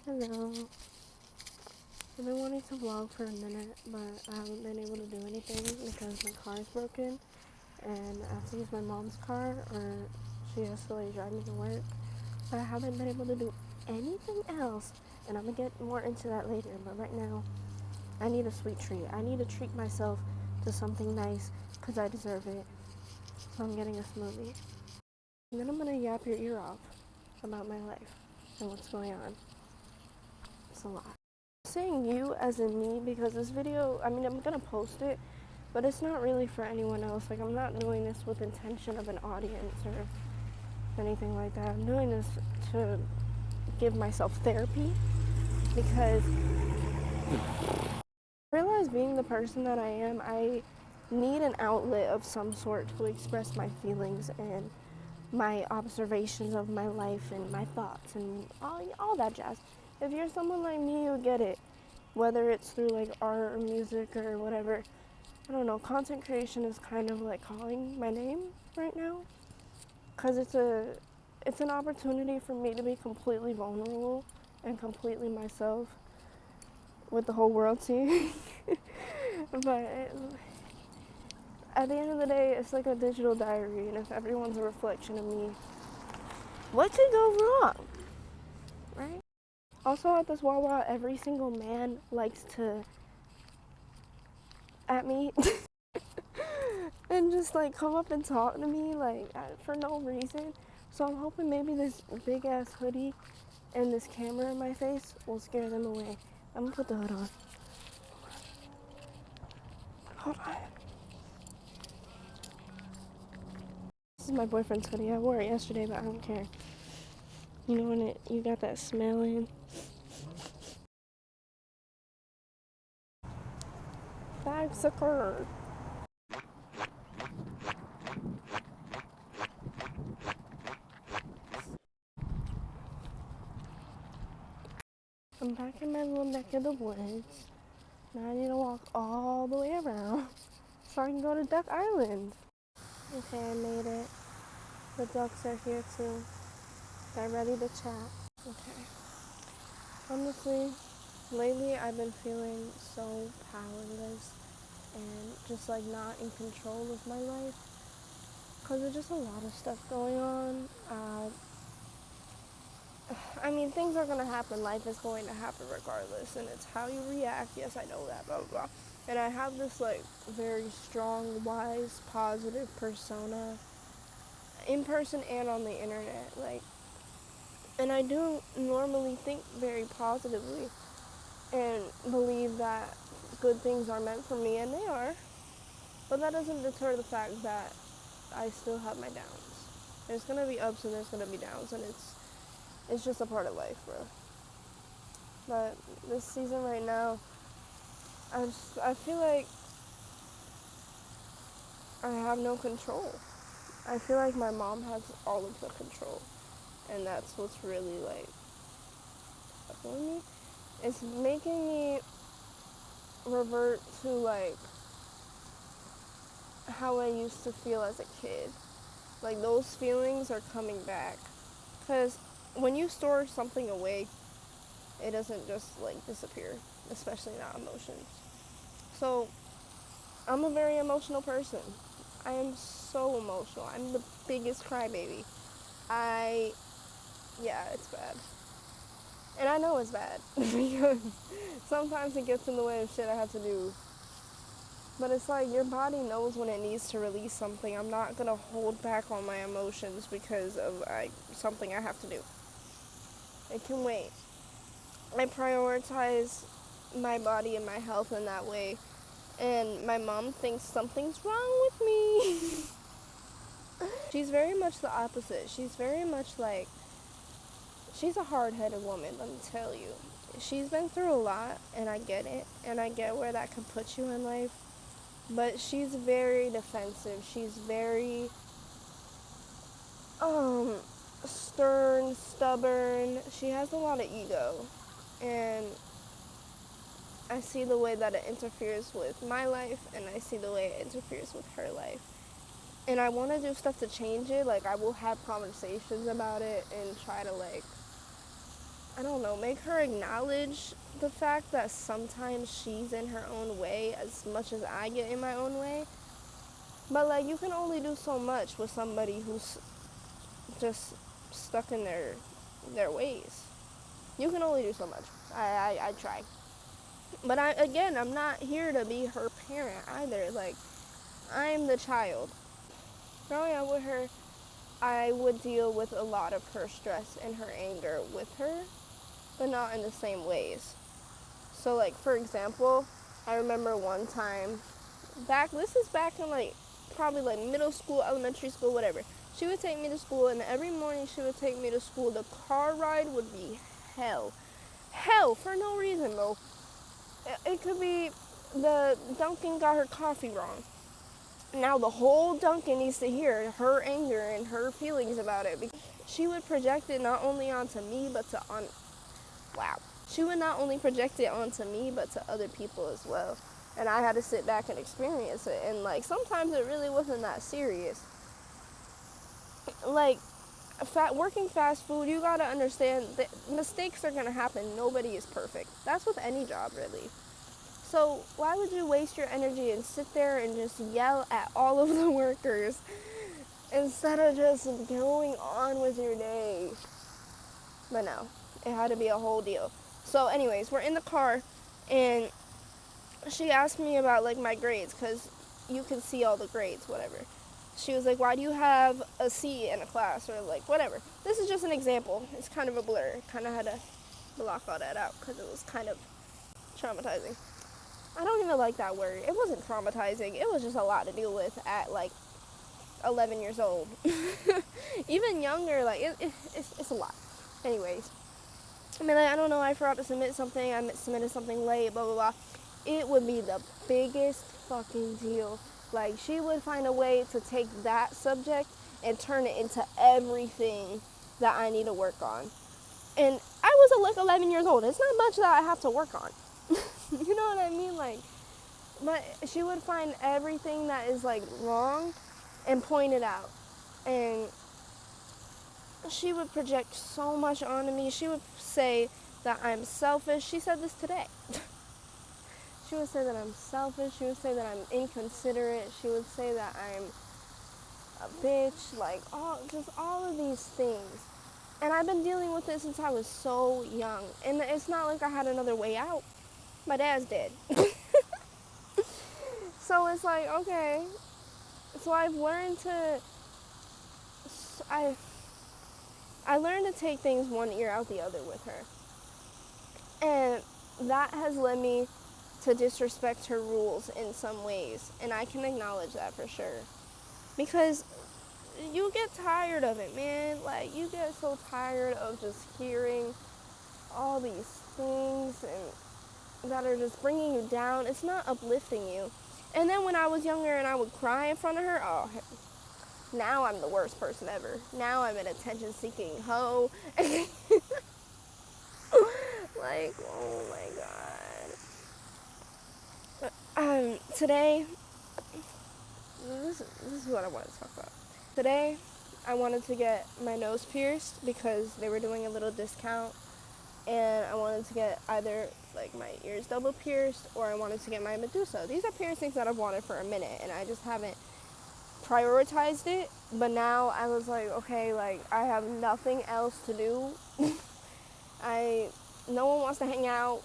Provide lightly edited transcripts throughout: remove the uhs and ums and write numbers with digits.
Hello. I've been wanting to vlog for a minute, but I haven't been able to do anything because my car is broken and I have to use my mom's car or she has to drive me to work. But I haven't been able to do anything else, and I'm gonna get more into that later. But right now, I need a sweet treat. I need to treat myself to something nice because I deserve it. So I'm getting a smoothie. And then I'm gonna yap your ear off about my life and what's going on. It's a lot. Saying you as in me because this video, I'm gonna post it, but it's not really for anyone else. I'm not doing this with intention of an audience or anything like that. I'm doing this to give myself therapy because I realize being the person that I am, I need an outlet of some sort to express my feelings and my observations of my life and my thoughts and all that jazz. If you're someone like me, you'll get it. Whether it's through art or music or whatever. I don't know. Content creation is kind of calling my name right now, because it's an opportunity for me to be completely vulnerable and completely myself with the whole world seeing. But at the end of the day, it's like a digital diary, and if everyone's a reflection of me, what could go wrong, right? Also, at this Wawa, every single man likes to at me and just come up and talk to me for no reason. So I'm hoping maybe this big ass hoodie and this camera in my face will scare them away. I'm gonna put the hood on. Hold on. This is my boyfriend's hoodie. I wore it yesterday, but I don't care. You know when you got that smell in? Bags occurred. I'm back in my little neck of the woods. Now I need to walk all the way around so I can go to Duck Island. Okay, I made it. The ducks are here too. They're ready to chat. Okay. Honestly, lately I've been feeling so powerless and just not in control of my life because there's just a lot of stuff going on. Things are going to happen. Life is going to happen regardless, and it's how you react. Yes, I know that, blah, blah, blah. And I have this very strong, wise, positive persona in person and on the internet. And I do normally think very positively and believe that good things are meant for me, and they are. But that doesn't deter the fact that I still have my downs. There's gonna be ups and there's gonna be downs, and it's just a part of life, bro. But this season right now, I feel like I have no control. I feel like my mom has all of the control, and that's what's really upsetting me. It's making me revert to how I used to feel as a kid. Those feelings are coming back. Because when you store something away, it doesn't just disappear, especially not emotions. So I'm a very emotional person. I am so emotional. I'm the biggest crybaby. Yeah, it's bad. And I know it's bad because sometimes it gets in the way of shit I have to do. But it's your body knows when it needs to release something. I'm not going to hold back on my emotions because of something I have to do. It can wait. I prioritize my body and my health in that way. And my mom thinks something's wrong with me. She's very much the opposite. She's very much she's a hard-headed woman, let me tell you. She's been through a lot, and I get it. And I get where that can put you in life. But she's very defensive. She's very stern, stubborn. She has a lot of ego. And I see the way that it interferes with my life, and I see the way it interferes with her life. And I want to do stuff to change it. I will have conversations about it and try to I don't know, make her acknowledge the fact that sometimes she's in her own way as much as I get in my own way. But like, you can only do so much with somebody who's just stuck in their ways. You can only do so much. I try. But I'm not here to be her parent either. Like, I'm the child. Growing up with her, I would deal with a lot of her stress and her anger with her, but not in the same ways. So like, for example, I remember one time this is back in like probably like middle school, elementary school, whatever. She would take me to school, and every morning she would take me to school. The car ride would be hell. Hell, for no reason though. It could be the Duncan got her coffee wrong. Now the whole Duncan needs to hear her anger and her feelings about it. She would project it not only onto me, but wow. She would not only project it onto me, but to other people as well. And I had to sit back and experience it. And like, sometimes it really wasn't that serious. Like, working fast food, you gotta understand that mistakes are gonna happen. Nobody is perfect. That's with any job, really. So why would you waste your energy and sit there and just yell at all of the workers instead of just going on with your day? But no, it had to be a whole deal. So anyways, we're in the car, and she asked me about like my grades, because you can see all the grades, whatever. She was like, why do you have a C in a class, or like whatever. This is just an example. It's kind of a blur. Kind of had to block all that out because it was kind of traumatizing. I don't even like that word. It wasn't traumatizing. It was just a lot to deal with at like 11 years old. Even younger, like it's a lot. Anyways, I mean, like, I don't know, I forgot to submit something. I submitted something late, blah, blah, blah. It would be the biggest fucking deal. Like, she would find a way to take that subject and turn it into everything that I need to work on. And I was like 11 years old. It's not much that I have to work on. You know what I mean? Like, but she would find everything that is like wrong and point it out. And she would project so much onto me. She would say that I'm selfish. She said this today. She would say that I'm selfish. She would say that I'm inconsiderate. She would say that I'm a bitch. Like, all of these things. And I've been dealing with it since I was so young. And it's not like I had another way out. My dad's dead. So it's like, okay. So I've learned to... I learned to take things one ear out the other with her. And that has led me to disrespect her rules in some ways. And I can acknowledge that for sure. Because you get tired of it, man. Like, you get so tired of just hearing all these things and that are just bringing you down. It's not uplifting you. And then when I was younger and I would cry in front of her, now I'm the worst person ever. Now I'm an attention-seeking hoe. Like, oh my God. Today, this is what I want to talk about. Today, I wanted to get my nose pierced because they were doing a little discount. And I wanted to get either like my ears double pierced, or I wanted to get my Medusa. These are piercings that I've wanted for a minute, and I just haven't prioritized it. But now I was like, okay, like, I have nothing else to do. No one wants to hang out.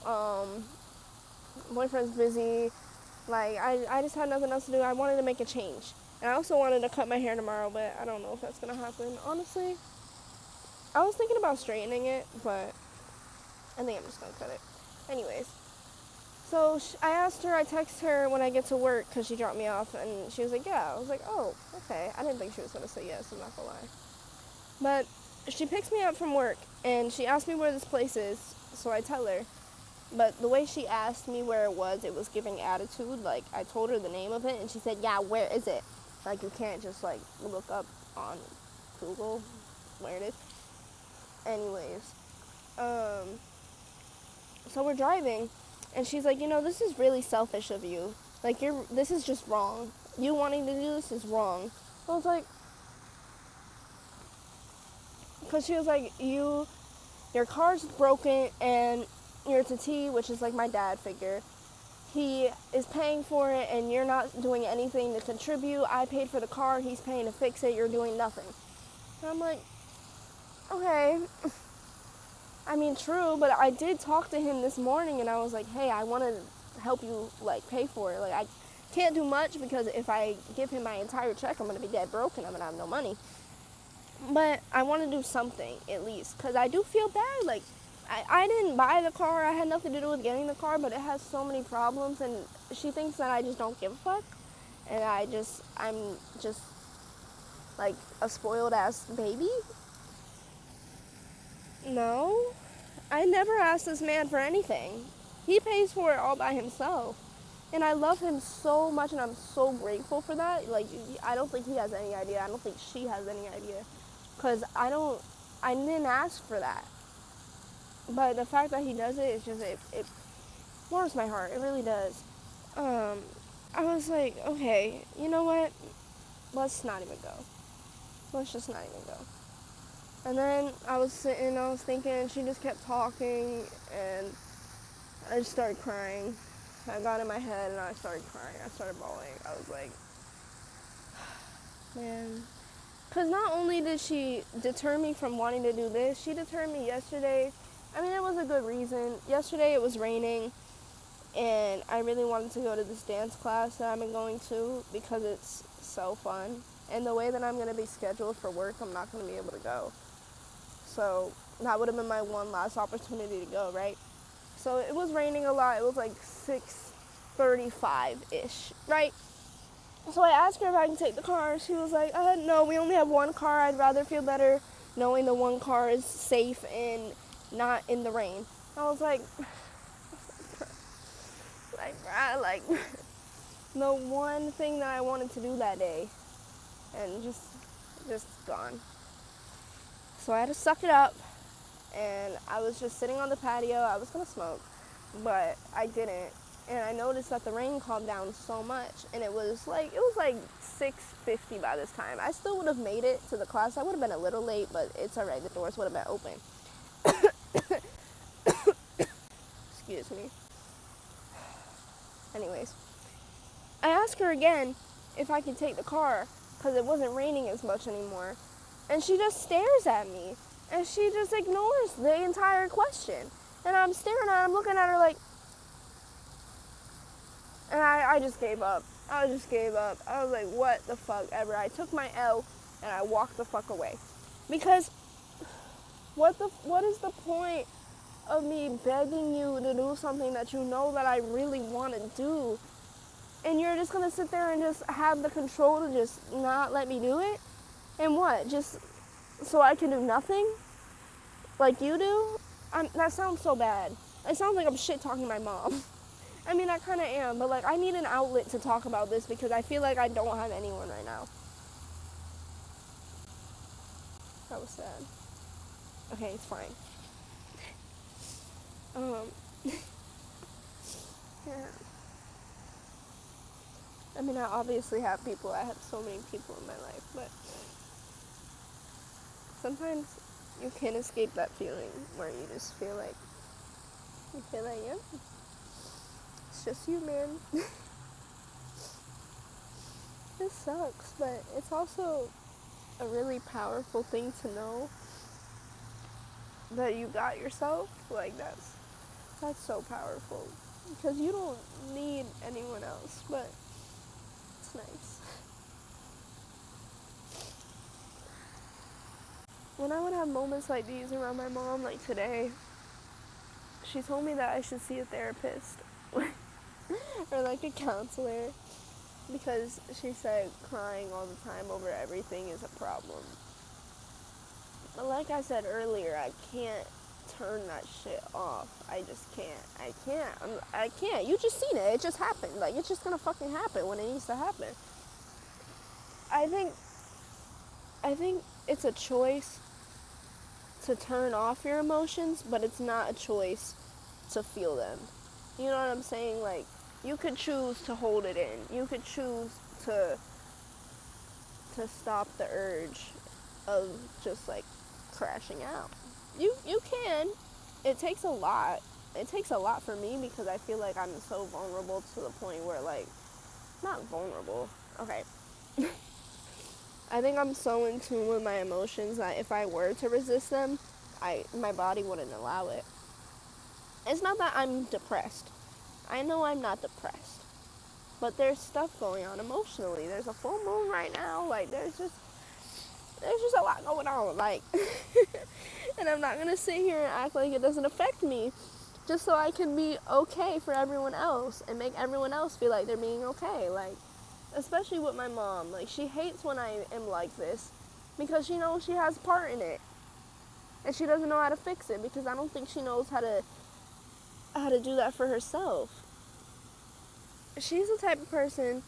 Boyfriend's busy. Like, I just had nothing else to do. I wanted to make a change. And I also wanted to cut my hair tomorrow, but I don't know if that's going to happen. Honestly, I was thinking about straightening it, but I think I'm just going to cut it. Anyways, so I asked her, I texted her when I get to work because she dropped me off, and she was like, yeah. I was like, oh, okay. I didn't think she was going to say yes, I'm not going to lie. But she picks me up from work, and she asked me where this place is, so I tell her. But the way she asked me where it was giving attitude. Like, I told her the name of it, and she said, yeah, where is it? Like, you can't just, like, look up on Google where it is. Anyways, so we're driving, and she's like, this is really selfish of you. Like, this is just wrong. You wanting to do this is wrong. I was like, because she was like, you your car's broken and your Tati, which is like my dad figure, he is paying for it and you're not doing anything to contribute. I paid for the car, he's paying to fix it, you're doing nothing. And I'm like, okay. I mean, true, but I did talk to him this morning and I was like, hey, I want to help you, like, pay for it. Like, I can't do much because if I give him my entire check, I'm going to be dead broke and I'm going to have no money. But I want to do something, at least, because I do feel bad. Like, I didn't buy the car. I had nothing to do with getting the car, but it has so many problems, and she thinks that I just don't give a fuck. And I'm just, like, a spoiled-ass baby. No, I never asked this man for anything. He pays for it all by himself. And I love him so much, and I'm so grateful for that. Like, I don't think he has any idea. I don't think she has any idea. Because I didn't ask for that. But the fact that he does it, it's just, it warms my heart. It really does. I was like, okay, you know what? Let's not even go. Let's just not even go. And then I was sitting, I was thinking, and she just kept talking, and I just started crying. I got in my head, and I started crying. I started bawling. I was like, man. Because not only did she deter me from wanting to do this, she deterred me yesterday. I mean, it was a good reason. Yesterday it was raining, and I really wanted to go to this dance class that I've been going to because it's so fun. And the way that I'm going to be scheduled for work, I'm not going to be able to go. So that would have been my one last opportunity to go, right? So it was raining a lot. It was like 6:35-ish, right? So I asked her if I can take the car. She was like, no, we only have one car. I'd rather feel better knowing the one car is safe and not in the rain. I was like the one thing that I wanted to do that day, and just gone. So I had to suck it up, and I was just sitting on the patio. I was gonna smoke, but I didn't. And I noticed that the rain calmed down so much, and it was like 6:50 by this time. I still would have made it to the class. I would have been a little late, but it's all right. The doors would have been open. Excuse me. Anyways, I asked her again if I could take the car because it wasn't raining as much anymore, and she just stares at me, and she just ignores the entire question. And I'm staring at her, I'm looking at her like, and I just gave up. I just gave up. I was like, what the fuck ever. I took my L and I walked the fuck away. Because what is the point of me begging you to do something that you know that I really want to do? And you're just going to sit there and just have the control to just not let me do it? And what? Just so I can do nothing? Like you do? That sounds so bad. It sounds like I'm shit-talking my mom. I mean, I kind of am, but, like, I need an outlet to talk about this because I feel like I don't have anyone right now. That was sad. Okay, it's fine. Yeah. I mean, I obviously have people. I have so many people in my life, but sometimes you can't escape that feeling where you just feel like, yeah, it's just you, man. It sucks, but it's also a really powerful thing to know that you got yourself. Like, that's so powerful because you don't need anyone else, but it's nice. When I would have moments like these around my mom, like today, she told me that I should see a therapist or like a counselor because she said crying all the time over everything is a problem. But like I said earlier, I can't turn that shit off. I just can't. I can't. You just seen it. It just happened. Like, it's just gonna fucking happen when it needs to happen. I think it's a choice to turn off your emotions, but it's not a choice to feel them. You know what I'm saying? Like, you could choose to hold it in. You could choose to stop the urge of just, like, crashing out. You can. It takes a lot. It takes a lot for me because I feel like I'm so vulnerable to the point where, like, not vulnerable. Okay. I think I'm so in tune with my emotions that if I were to resist them, my body wouldn't allow it. It's not that I'm depressed. I know I'm not depressed. But there's stuff going on emotionally. There's a full moon right now. Like, there's just a lot going on. Like, and I'm not going to sit here and act like it doesn't affect me just so I can be okay for everyone else and make everyone else feel like they're being okay. Like, especially with my mom. Like, she hates when I am like this because she knows she has part in it. And she doesn't know how to fix it because I don't think she knows how to do that for herself. She's the type of person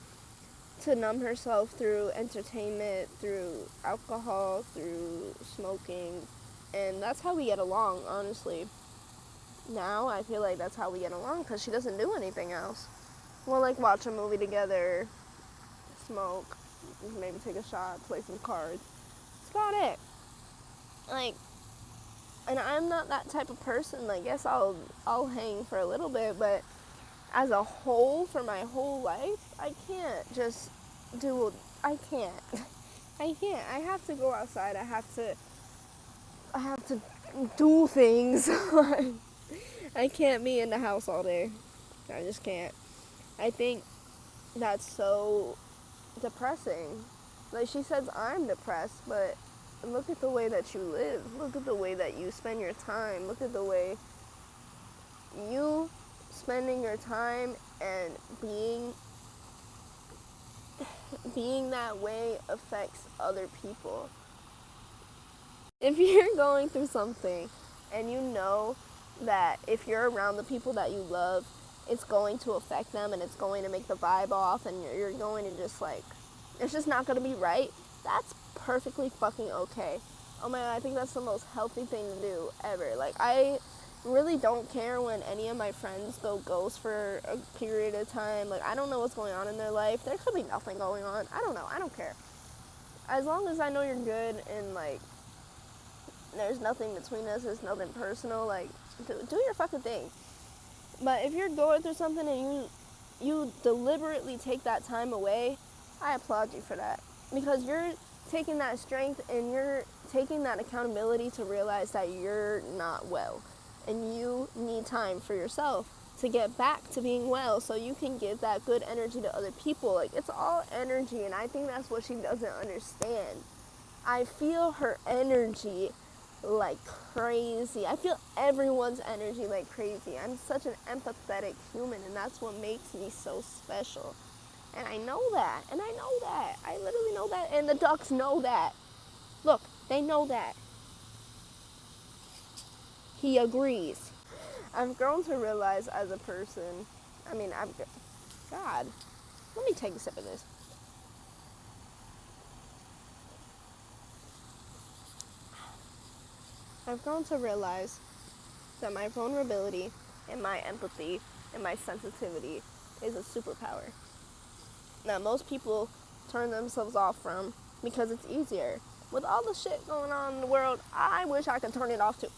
to numb herself through entertainment, through alcohol, through smoking, and that's how we get along, honestly. Now I feel like that's how we get along because she doesn't do anything else. We'll like watch a movie together, smoke, maybe take a shot, play some cards. That's about it. Like, and I'm not that type of person. Like, yes, I'll hang for a little bit, but as a whole, for my whole life, I can't just do. I can't. I can't. I have to go outside. I have to do things. I can't be in the house all day. I just can't. I think that's so depressing. Like, she says I'm depressed, but look at the way that you live. Look at the way that you spend your time. Look at the way you spending your time and being that way affects other people. If you're going through something and you know that if you're around the people that you love, it's going to affect them and it's going to make the vibe off and you're going to just like, it's just not going to be right, that's perfectly fucking okay. Oh my god, I think that's the most healthy thing to do ever. Like, I really don't care when any of my friends go ghost for a period of time. Like, I don't know what's going on in their life. There could be nothing going on. I don't know. I don't care. As long as I know you're good and, like, there's nothing between us, it's nothing personal, like, do your fucking thing. But if you're going through something and you deliberately take that time away, I applaud you for that. Because you're taking that strength and you're taking that accountability to realize that you're not well. And you need time for yourself to get back to being well so you can give that good energy to other people. Like, it's all energy, and I think that's what she doesn't understand. I feel her energy like crazy. I feel everyone's energy like crazy. I'm such an empathetic human, and that's what makes me so special. And I know that, and I know that. I literally know that, and the ducks know that. Look, they know that. He agrees. I've grown to realize as a person, God, let me take a sip of this. I've grown to realize that my vulnerability and my empathy and my sensitivity is a superpower that most people turn themselves off from because it's easier. With all the shit going on in the world, I wish I could turn it off too.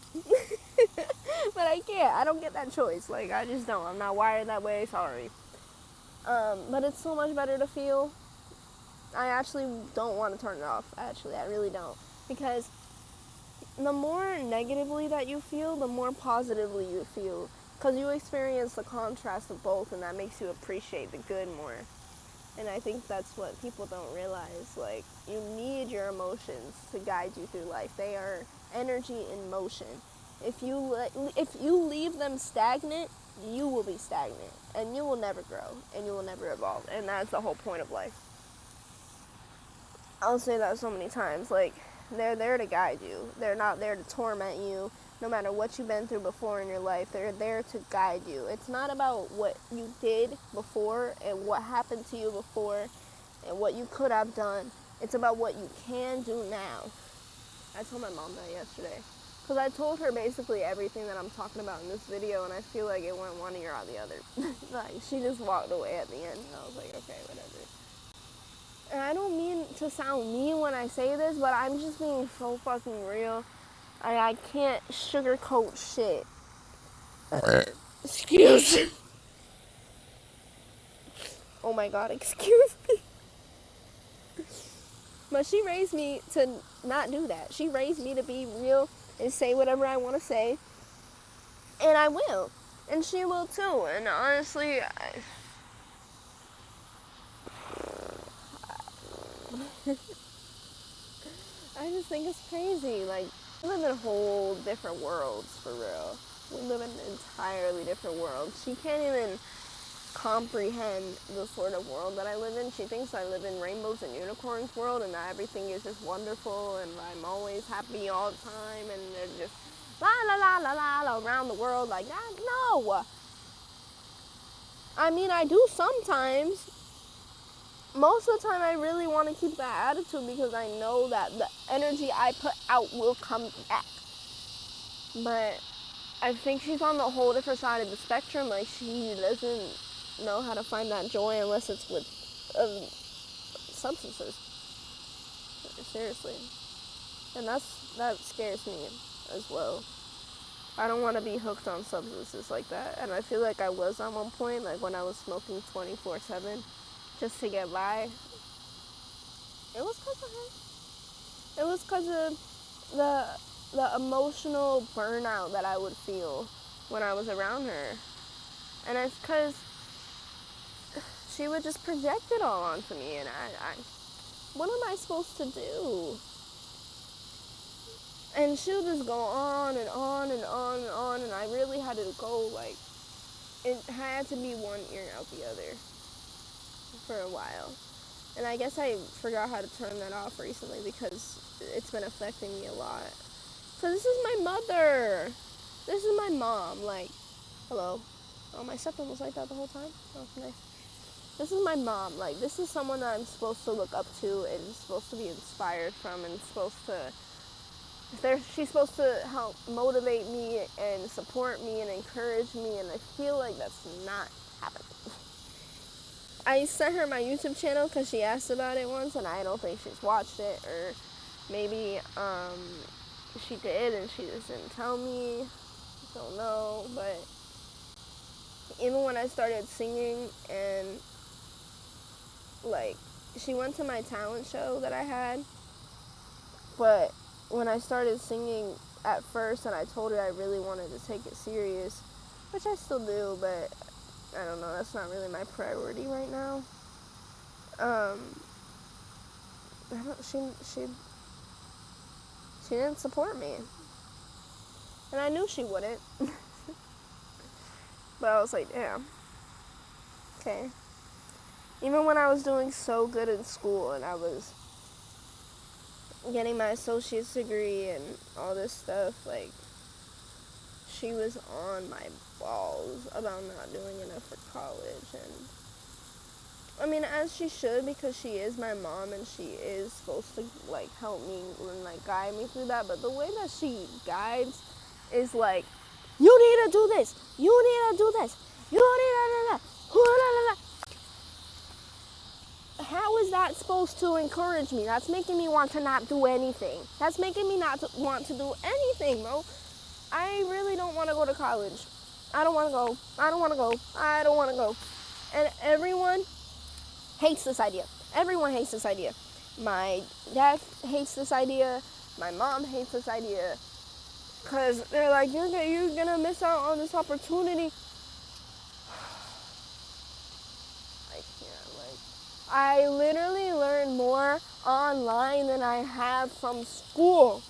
But I can't. I don't get that choice. Like, I just don't. I'm not wired that way. Sorry. But it's so much better to feel. I actually don't want to turn it off. Actually, I really don't. Because the more negatively that you feel, the more positively you feel. Because you experience the contrast of both, and that makes you appreciate the good more. And I think that's what people don't realize. Like, you need your emotions to guide you through life. They are energy in motion. If you leave them stagnant, you will be stagnant, and you will never grow, and you will never evolve. And that's the whole point of life. I'll say that so many times. Like, they're there to guide you. They're not there to torment you. No matter what you've been through before in your life, they're there to guide you. It's not about what you did before and what happened to you before and what you could have done. It's about what you can do now. I told my mom that yesterday. Because I told her basically everything that I'm talking about in this video, and I feel like it went one ear out the other. Like, she just walked away at the end, and I was like, okay, whatever. And I don't mean to sound mean when I say this, but I'm just being so fucking real. I can't sugarcoat shit. Excuse me. Oh my god, excuse me. But she raised me to not do that. She raised me to be real and say whatever I want to say. And I will. And she will too. And honestly, I just think it's crazy. Like, we live in whole different worlds, for real. We live in entirely different worlds. She can't even comprehend the sort of world that I live in. She thinks I live in rainbows and unicorns world and that everything is just wonderful and I'm always happy all the time and they're just la la la la la, la around the world like that. No. I mean, I do sometimes. Most of the time I really want to keep that attitude because I know that the energy I put out will come back. But I think she's on the whole different side of the spectrum. Like, she doesn't know how to find that joy unless it's with substances. Seriously. And that scares me as well. I don't want to be hooked on substances like that. And I feel like I was at one point, like when I was smoking 24/7 just to get by. It was because of her. It was because of the emotional burnout that I would feel when I was around her. And it's because she would just project it all onto me, and I what am I supposed to do? And she would just go on and on and on and on, and I really had to go, like, it had to be one ear out the other for a while. And I guess I forgot how to turn that off recently because it's been affecting me a lot. So this is my mother. This is my mom. Like, hello. Oh, my stepmom was like that the whole time. Oh, nice. This is my mom. Like, this is someone that I'm supposed to look up to and supposed to be inspired from and supposed to... She's supposed to help motivate me and support me and encourage me, and I feel like that's not happening. I sent her my YouTube channel because she asked about it once, and I don't think she's watched it, or maybe she did and she just didn't tell me. Don't know, but even when I started singing and, like, she went to my talent show that I had, but when I started singing at first and I told her I really wanted to take it serious, which I still do, but I don't know, that's not really my priority right now. She didn't support me. And I knew she wouldn't. But I was like, damn. Okay. Even when I was doing so good in school and I was getting my associate's degree and all this stuff, like, she was on my balls about not doing enough for college. And I mean, as she should, because she is my mom and she is supposed to, like, help me and, like, guide me through that. But the way that she guides is like, you need to do this, you need to do this, you need to do that. How is that supposed to encourage me? That's making me want to not do anything. That's making me not want to do anything, bro. I really don't want to go to college. I don't want to go. I don't want to go. I don't want to go. And everyone hates this idea. Everyone hates this idea. My dad hates this idea. My mom hates this idea. Because they're like, you're going to miss out on this opportunity. I can't, like, I literally learned more online than I have from school.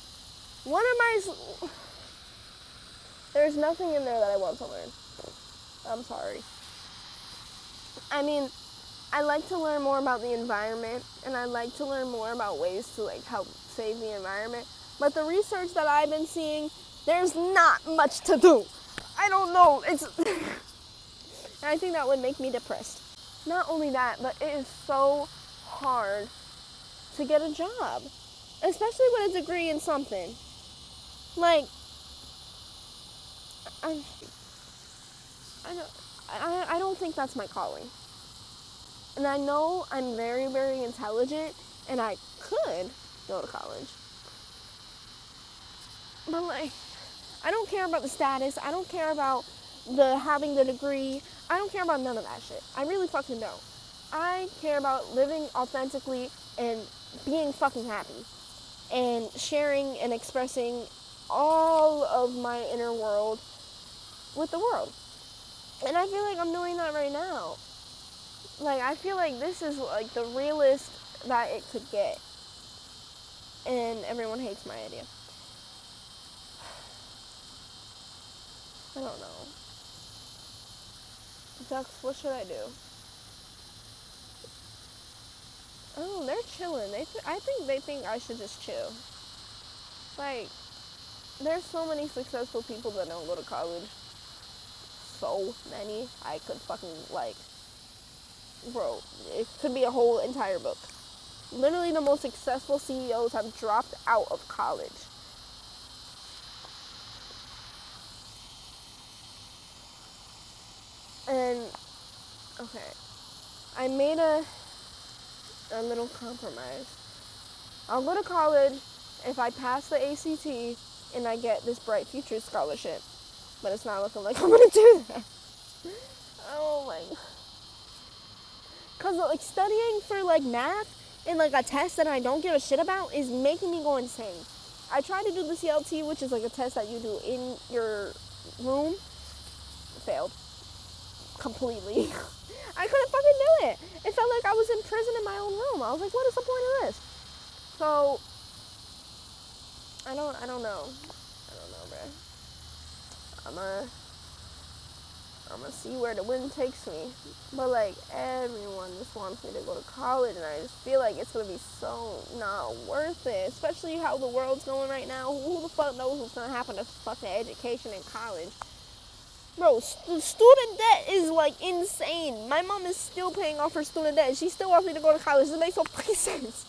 There's nothing in there that I want to learn. I'm sorry. I mean, I like to learn more about the environment, and I like to learn more about ways to, like, help save the environment. But the research that I've been seeing, there's not much to do. I don't know. And I think that would make me depressed. Not only that, but it is so hard to get a job, especially with a degree in something. Like, I don't think that's my calling. And I know I'm very, very intelligent, and I could go to college. But like, I don't care about the status. I don't care about the having the degree. I don't care about none of that shit. I really fucking don't. I care about living authentically and being fucking happy and sharing and expressing all of my inner world with the world. And I feel like I'm doing that right now. Like, I feel like this is like the realest that it could get. And everyone hates my idea. I don't know. Ducks, what should I do? Oh, they're chilling. I think they think I should just chill. Like, there's so many successful people that don't go to college. So many. I could fucking, like, bro, it could be a whole entire book. Literally the most successful CEOs have dropped out of college. And, okay, I made a little compromise. I'll go to college if I pass the ACT and I get this Bright Future scholarship. But it's not looking like I'm gonna do that. Oh my god. Cause like studying for like math and like a test that I don't give a shit about is making me go insane. I tried to do the CLT, which is like a test that you do in your room. Failed. Completely. I couldn't fucking do it. It felt like I was in prison in my own room. I was like, what is the point of this? So I don't know. I don't know, bruh. I'm gonna see where the wind takes me. But like everyone just wants me to go to college, and I just feel like it's gonna be so not worth it. Especially how the world's going right now. Who the fuck knows what's gonna happen to fucking education in college? Bro, student debt is like insane. My mom is still paying off her student debt. She still wants me to go to college. This makes no fucking sense.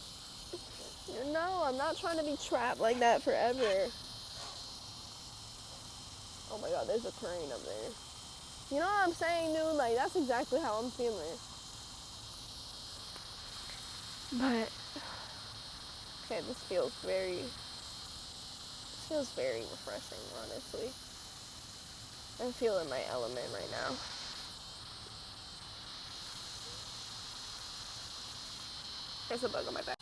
No, I'm not trying to be trapped like that forever. Oh my god, there's a crane up there. You know what I'm saying, dude? Like, that's exactly how I'm feeling. But, okay, this feels very refreshing, honestly. I'm feeling my element right now. There's a bug on my back.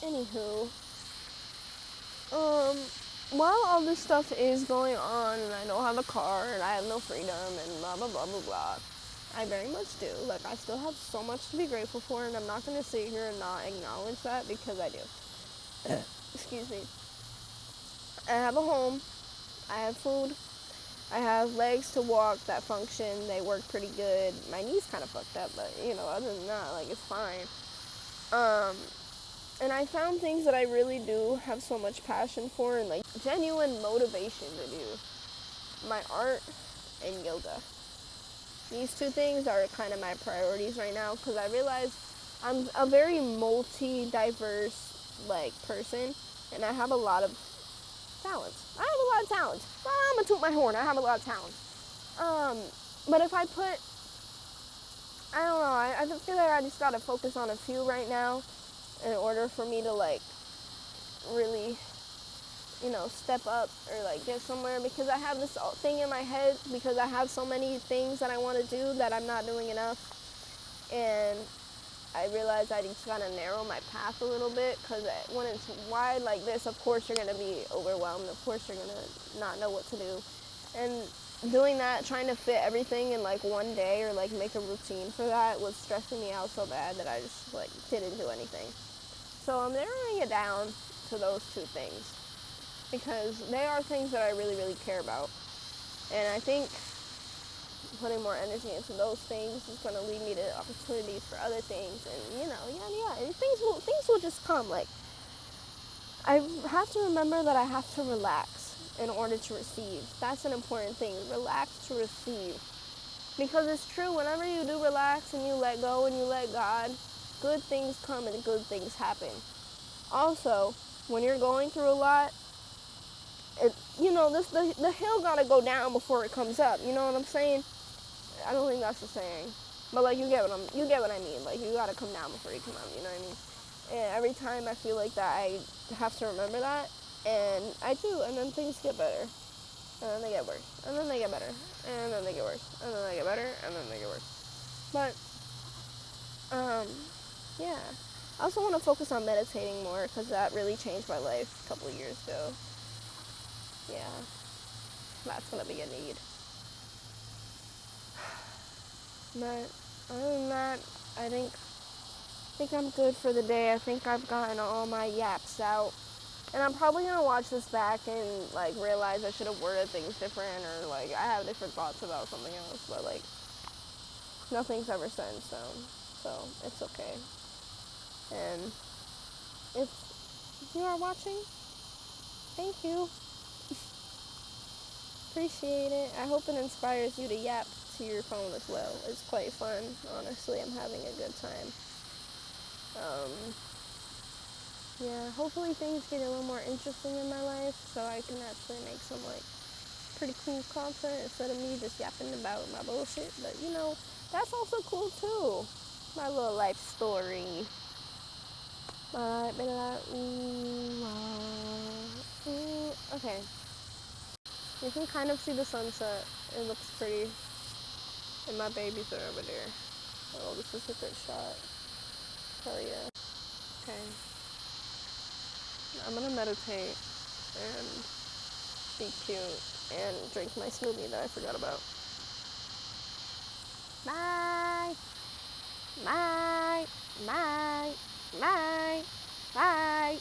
Anywho, while all this stuff is going on, and I don't have a car, and I have no freedom, and blah, blah, blah, blah, blah, I very much do. Like, I still have so much to be grateful for, and I'm not going to sit here and not acknowledge that, because I do. Excuse me. I have a home. I have food. I have legs to walk that function. They work pretty good. My knee's kind of fucked up, but, you know, other than that, like, it's fine. And I found things that I really do have so much passion for and, like, genuine motivation to do. My art and yoga. These two things are kind of my priorities right now because I realize I'm a very multi-diverse, like, person, and I have a lot of talents. I have a lot of talents. I'm gonna toot my horn. I have a lot of talents. But if I put, I don't know, I feel like I just gotta focus on a few right now in order for me to, like, really, you know, step up or, like, get somewhere, because I have this thing in my head because I have so many things that I want to do that I'm not doing enough, and I realize I just gotta narrow my path a little bit, because when it's wide like this, of course you're gonna be overwhelmed, of course you're gonna not know what to do, and doing that, trying to fit everything in like one day or like make a routine for that was stressing me out so bad that I just like didn't do anything. So I'm narrowing it down to those two things because they are things that I really, really care about. And I think putting more energy into those things is going to lead me to opportunities for other things, and, you know, yeah. And things will just come. Like, I have to remember that I have to relax in order to receive. That's an important thing. Relax to receive. Because it's true, whenever you do relax and you let go and you let God, good things come and good things happen. Also, when you're going through a lot, you know, the hill gotta go down before it comes up. You know what I'm saying? I don't think that's the saying, but like you get what I mean. Like, you gotta come down before you come up. You know what I mean? And every time I feel like that, I have to remember that. And I do, and then things get better. And then they get worse. And then they get better. And then they get worse. And then they get better. And then they get worse. But, yeah. I also want to focus on meditating more because that really changed my life a couple of years ago. Yeah. That's going to be a need. But other than that, I think I'm good for the day. I think I've gotten all my yaps out. And I'm probably going to watch this back and, like, realize I should have worded things different or, like, I have different thoughts about something else. But, like, nothing's ever set in stone. So, it's okay. And if you are watching, thank you. Appreciate it. I hope it inspires you to yap to your phone as well. It's quite fun. Honestly, I'm having a good time. Yeah, hopefully things get a little more interesting in my life so I can actually make some, like, pretty cool content instead of me just yapping about my bullshit. But, you know, that's also cool, too. My little life story. Okay. You can kind of see the sunset. It looks pretty. And my babies are over there. Oh, this is a good shot. Oh, yeah. Okay. I'm gonna meditate and be cute and drink my smoothie that I forgot about. Bye. Bye. Bye. Bye. Bye.